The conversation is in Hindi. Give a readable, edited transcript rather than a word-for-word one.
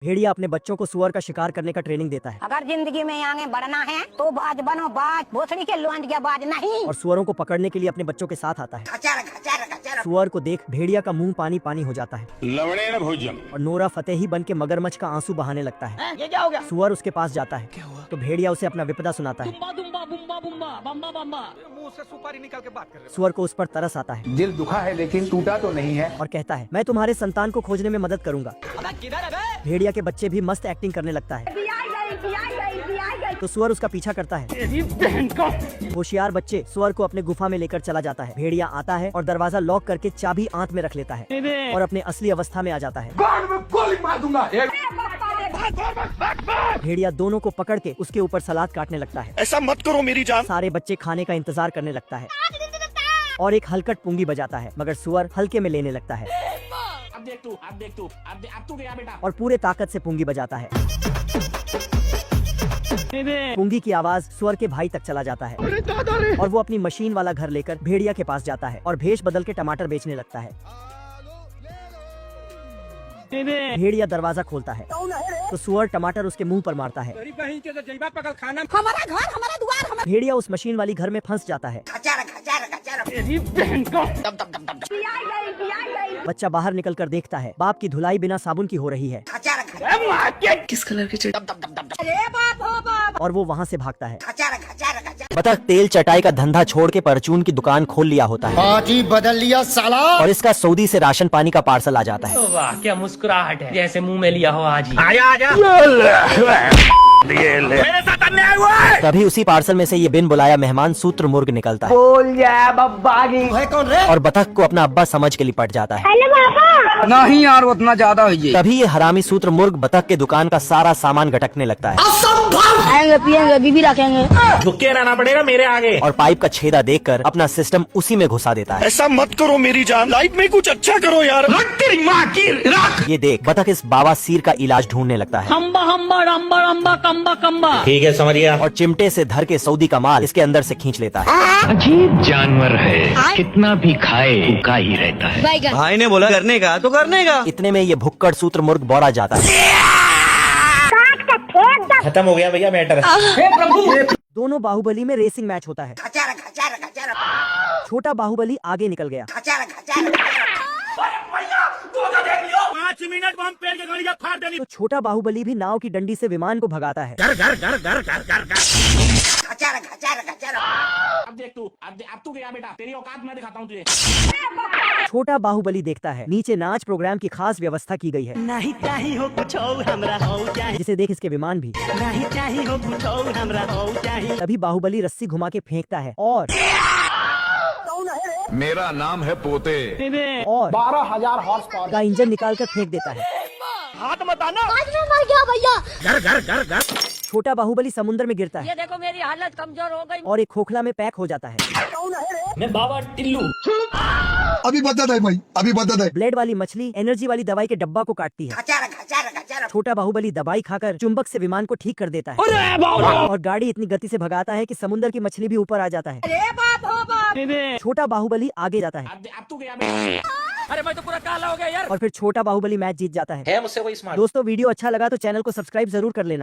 भेड़िया अपने बच्चों को सुअर का शिकार करने का ट्रेनिंग देता है। अगर जिंदगी में आगे बढ़ना है तो बाज बनो, बाज भोसड़ी के लोंडिया बाज नहीं। और सुअरों को पकड़ने के लिए अपने बच्चों के साथ आता है। खचर खचर खचर। सुअर को देख भेड़िया का मुंह पानी पानी हो जाता है लवणेन भोजन। और नोरा फतेही बन के मगरमच्छ का आंसू बहाने लगता है। ये क्या हो गया? सुअर उसके पास जाता है तो भेड़िया उसे अपना विपदा सुनाता है। मुंह से सुपारी निकाल के बात कर रहे सुअर को उस पर तरस आता है दिल दुखा है लेकिन टूटा तो नहीं है। और कहता है, मैं तुम्हारे संतान को खोजने में मदद करूंगा। भेड़िया के बच्चे भी मस्त एक्टिंग करने लगता है तो सुअर उसका पीछा करता है। होशियार बच्चे सुअर को अपने गुफा में लेकर चला जाता है। भेड़िया आता है और दरवाजा लॉक करके चाबी आंत में रख लेता है और अपने असली अवस्था में आ जाता है। गोली मार दूंगा। भेड़िया दोनों को पकड़ के उसके ऊपर सलाद काटने लगता है। ऐसा मत करो मेरी जान। सारे बच्चे खाने का इंतजार करने लगता है और एक हलकट पुंगी बजाता है, मगर सुअर हल्के में लेने लगता है और पूरे ताकत से पुंगी बजाता है। पुंगी की आवाज सुअर के भाई तक चला जाता है और वो अपनी मशीन वाला घर लेकर भेड़िया के पास जाता है और भेष बदल के टमाटर बेचने लगता है। भेड़िया दरवाजा खोलता है तो सुअर टमाटर उसके मुंह पर मारता है। हमारा घर, हमारा द्वार, भेड़िया उस मशीन वाली घर में फंस जाता है। खचर खचर खचर। बच्चा बाहर निकलकर देखता है बाप की धुलाई बिना साबुन की हो रही है खचर खचर। किस कलर की चिड़ी? अरे बाप हो बाप। और वो वहाँ से भागता है। खचर खचर खचर। बतख तेल चटाई का धंधा छोड़ के परचून की दुकान खोल लिया होता है पार्टी बदल लिया साला। और इसका सऊदी से राशन पानी का पार्सल आ जाता है। वाह क्या मुस्कुराहट है, जैसे मुंह में लिया हो आज ही। तभी उसी पार्सल में से ये बिन बुलाया मेहमान सूत्र मुर्ग निकलता है बोल जा बब्बागी। कौन रे? और बतख को अपना अब्बा समझ के लिपट जाता है। नहीं यार उतना ज्यादा हुई। तभी ये हरामी सूत्र मुर्ग बतख के दुकान का सारा सामान गटकने लगता है खाएंगे पिएंगे बीबी रखेंगे। झुके रहना पड़ेगा मेरे आगे। और पाइप का छेदा देखकर अपना सिस्टम उसी में घुसा देता है। ऐसा मत करो मेरी जान। लाइफ में कुछ अच्छा करो यार। ये देख बतख इस बावासीर का इलाज ढूंढने लगता है ठीक है समझ गया। और चिमटे से धर के सऊदी का माल इसके अंदर से खींच लेता है। अजीब जानवर है, कितना भी खाए भूखा ही रहता है। भाई ने बोला करने का तो करने का। इतने में ये भुक्कड़ सूत्र मुर्ग बौरा जाता है। खत्म हो गया भैया मैटर। दोनों बाहुबली में रेसिंग मैच होता है। खचर खचर खचर। छोटा बाहुबली आगे निकल गया खचर खचर। 5 मिनट में हम पेड़ के गड़िया फाड़ देनी। तो छोटा बाहुबली भी नाव की डंडी से विमान को भगाता है। खचर खचर खचर। अब देख तू, अब तू गया बेटा, तेरी औकात मैं दिखाता हूँ तुझे। छोटा बाहुबली देखता है नीचे नाच प्रोग्राम की खास व्यवस्था की गई है। नहीं चाहिए हो कुछ और हमरा हो चाहिए। जिसे देख इसके विमान भी। नहीं चाहिए हो कुछ और हमरा हो चाहिए। तभी बाहुबली रस्सी घुमा के फेंकता है और मेरा नाम है पोते। और 12,000 हॉर्स पावर का इंजन निकाल कर फेंक देता है। हाथ मत आना। आज मैं मर गया भैया। छोटा बाहुबली समुद्र में गिरता है ये देखो मेरी हालत कमजोर हो गई। और एक खोखला में पैक हो जाता है। मैं बाबा टिल्लू। अभी बता दे भाई, अभी बता दे। ब्लेड वाली मछली एनर्जी वाली दवाई के डब्बा को काटती है। खचर खचर खचर। छोटा बाहुबली दवाई खाकर चुंबक से विमान को ठीक कर देता है और गाड़ी इतनी गति से भगाता है कि समुद्र की मछली भी ऊपर आ जाता है। अरे बाप हो बाप। छोटा बाहुबली आगे जाता है अब तू गया बेटा। अरे मैं तो पूरा काला हो गया यार। और फिर छोटा बाहुबली मैच जीत जाता है। है मुझसे कोई स्मार्ट। दोस्तों वीडियो अच्छा लगा तो चैनल को सब्सक्राइब जरूर कर लेना।